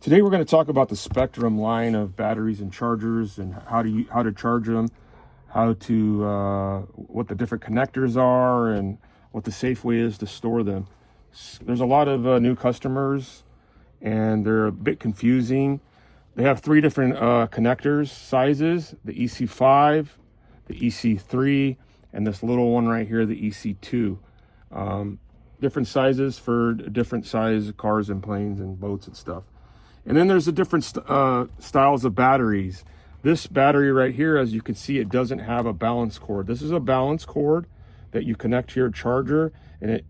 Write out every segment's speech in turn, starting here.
Today we're going to talk about the Spektrum line of batteries and chargers and how to charge them, what the different connectors are, and what the safe way is to store them. There's a lot of new customers, and they're a bit confusing. They have three different connectors sizes: the EC5, the EC3, and this little one right here, the EC2. Different sizes for different size cars and planes and boats and stuff. And then there's the different styles of batteries. This battery right here, as you can see, it doesn't have a balance cord. This is a balance cord that you connect to your charger, and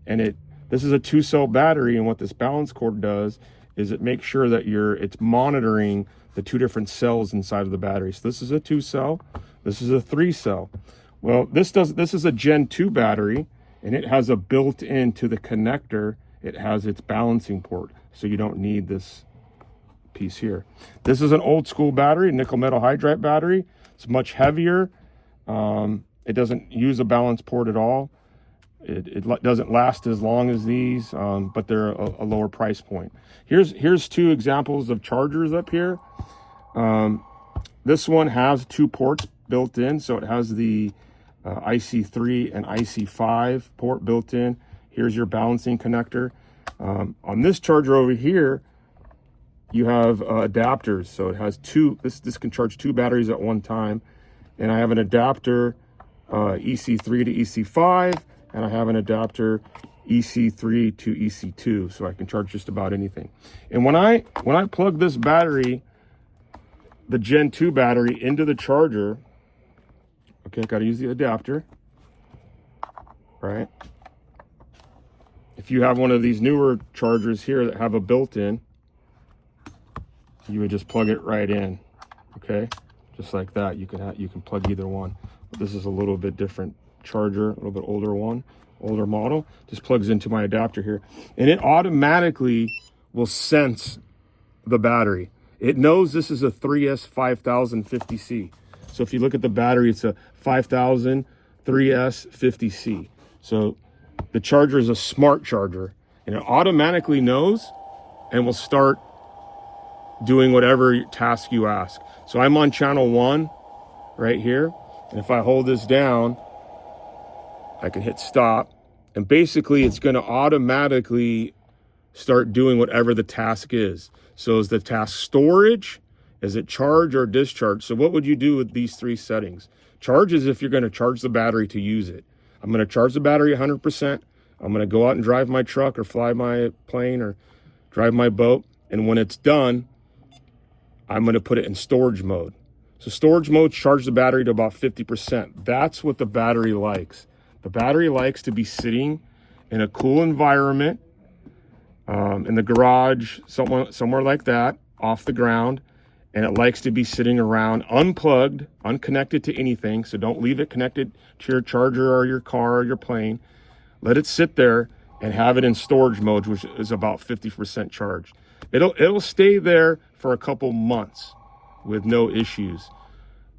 this is a 2-cell battery, and what this balance cord does is it makes sure that it's monitoring the two different cells inside of the battery. So this is a 2-cell, this is a 3-cell. Well, this is a Gen 2 battery, and it has a built-in to the connector, it has its balancing port, so you don't need this piece here. This is an old school battery, nickel metal hydride battery. It's much heavier. It doesn't use a balance port at all. It doesn't last as long as these, but they're a lower price point. Here's two examples of chargers up here. This one has 2 ports built in, so it has the IC3 and IC5 port built in. Here's your balancing connector. On this charger over here, you have adapters, so it has this can charge 2 batteries at one time, and I have an adapter EC3 to EC5, and I have an adapter EC3 to EC2, so I can charge just about anything. And when I plug this battery, the Gen 2 battery, into the charger, okay, I gotta use the adapter, right? If you have one of these newer chargers here that have a built-in, you would just plug it right in, okay, just like that. You can plug either one. But this is a little bit different charger, a little bit older model. Just plugs into my adapter here, and it automatically will sense the battery. It knows this is a 3S 5050C. So if you look at the battery, it's a 5000 3S 50C. So the charger is a smart charger, and it automatically knows and will start doing whatever task you ask. So I'm on channel 1 right here, and if I hold this down, I can hit stop, and basically it's going to automatically start doing whatever the task is. So is the task storage? Is it charge or discharge? So what would you do with these 3 settings? Charge is if you're going to charge the battery to use it. I'm going to charge the battery 100%. I'm going to go out and drive my truck or fly my plane or drive my boat, and when it's done, I'm going to put it in storage mode. So storage mode charges the battery to about 50%. That's what the battery likes. The battery likes to be sitting in a cool environment, in the garage, somewhere like that, off the ground, and it likes to be sitting around unplugged, unconnected to anything. So don't leave it connected to your charger or your car or your plane. Let it sit there and have it in storage mode, which is about 50% charged. It'll stay there for a couple months with no issues.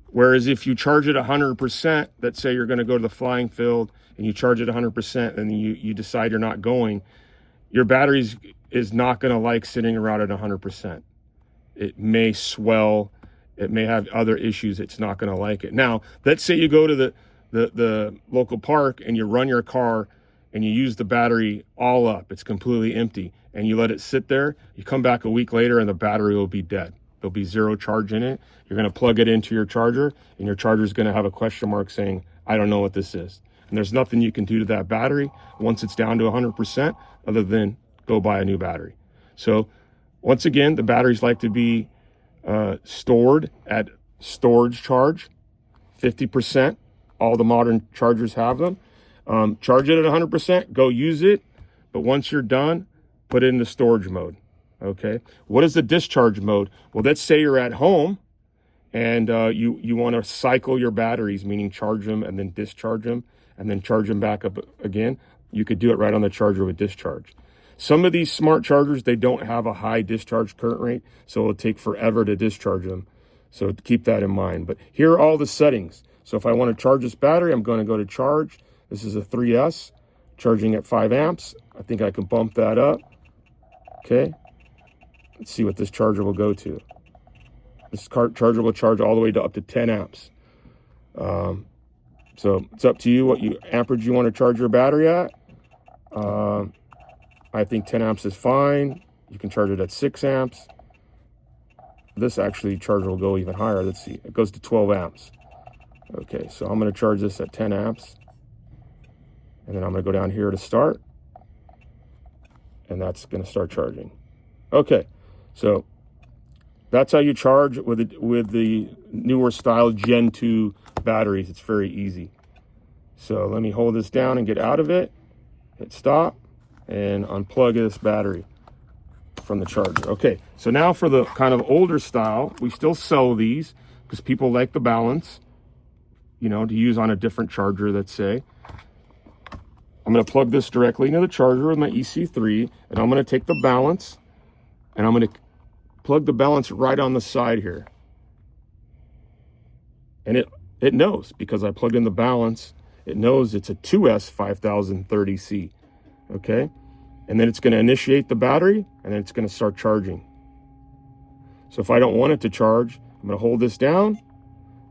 Whereas if you charge it 100%, let's say you're going to go to the flying field and you charge it 100% and you decide you're not going, your battery is not going to like sitting around at 100%. It may swell, it may have other issues, it's not going to like it. Now, let's say you go to the local park and you run your car and you use the battery all up, it's completely empty, and you let it sit there, you come back a week later and the battery will be dead. There'll be 0 charge in it. You're going to plug it into your charger, and your charger is going to have a question mark saying, I don't know what this is. And there's nothing you can do to that battery once it's down to 100% other than go buy a new battery. So once again, the batteries like to be stored at storage charge, 50%. All the modern chargers have them. Charge it at 100%, go use it, but once you're done, put it into storage mode. Okay, what is the discharge mode? Well, let's say you're at home and you want to cycle your batteries, meaning charge them and then discharge them and then charge them back up again. You could do it right on the charger with discharge. Some of these smart chargers, they don't have a high discharge current rate, so it'll take forever to discharge them. So keep that in mind. But here are all the settings. So if I want to charge this battery, I'm going to go to charge. This is a 3S, charging at 5 amps. I think I can bump that up. Okay. Let's see what this charger will go to. This charger will charge all the way to up to 10 amps. So it's up to you what amperage you want to charge your battery at. I think 10 amps is fine. You can charge it at 6 amps. This actually charger will go even higher. Let's see, it goes to 12 amps. Okay, so I'm going to charge this at 10 amps. And then I'm going to go down here to start. And that's going to start charging. Okay, so that's how you charge with the newer style Gen 2 batteries. It's very easy. So let me hold this down and get out of it. Hit stop and unplug this battery from the charger. Okay, so now for the kind of older style, we still sell these because people like the balance, you know, to use on a different charger, let's say. I'm going to plug this directly into the charger with my EC3, and I'm going to take the balance, and I'm going to plug the balance right on the side here. And it knows, because I plugged in the balance, it knows it's a 2S 5030C, okay? And then it's going to initiate the battery, and then it's going to start charging. So if I don't want it to charge, I'm going to hold this down.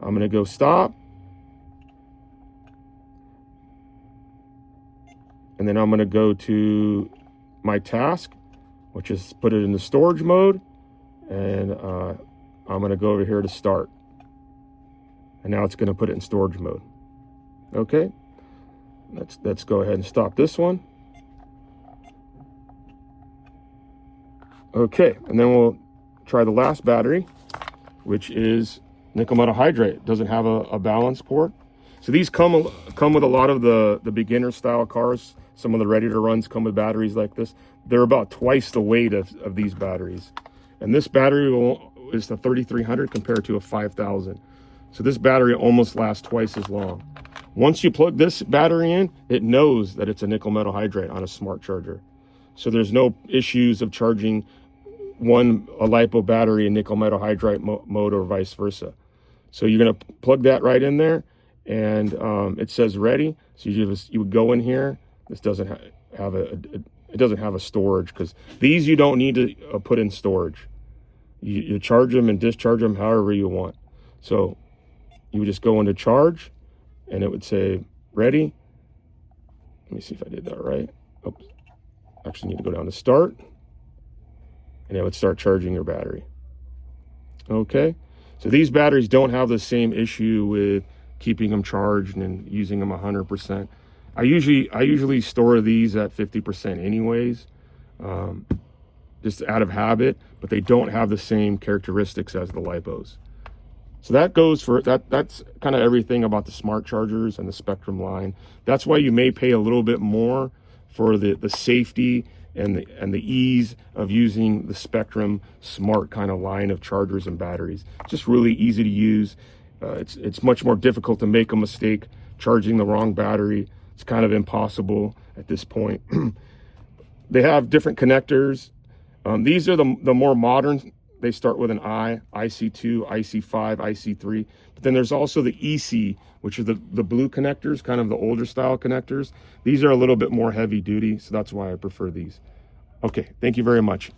I'm going to go stop. And then I'm going to go to my task, which is put it in the storage mode. And I'm going to go over here to start. And now it's going to put it in storage mode. Okay. Let's go ahead and stop this one. Okay, and then we'll try the last battery, which is nickel metal hydride. It doesn't have a balance port. So these come with a lot of the beginner style cars. Some of the ready to runs come with batteries like this. They're about twice the weight of these batteries. And this battery is the 3300 compared to a 5000. So this battery almost lasts twice as long. Once you plug this battery in, it knows that it's a nickel metal hydride on a smart charger. So there's no issues of charging a LiPo battery in nickel metal hydride mode or vice versa. So you're going to plug that right in there, and it says ready. So you would go in here. This doesn't have it doesn't have a storage, because these you don't need to put in storage. You charge them and discharge them however you want. So you would just go into charge, and it would say ready. Let me see if I did that right. Oops. Actually need to go down to start, and it would start charging your battery. Okay, so these batteries don't have the same issue with keeping them charged and using them 100%. I usually store these at 50% anyways, just out of habit, but they don't have the same characteristics as the LiPos. So that goes for that's kind of everything about the smart chargers and the Spektrum line. That's why you may pay a little bit more for the safety and the ease of using the Spektrum smart kind of line of chargers and batteries. It's just really easy to use. It's much more difficult to make a mistake charging the wrong battery. It's kind of impossible at this point. They have different connectors. These are the more modern. They start with an IC2, IC5, IC3. But then there's also the EC, which are the blue connectors, kind of the older style connectors. These are a little bit more heavy duty, so that's why I prefer these. Okay, thank you very much.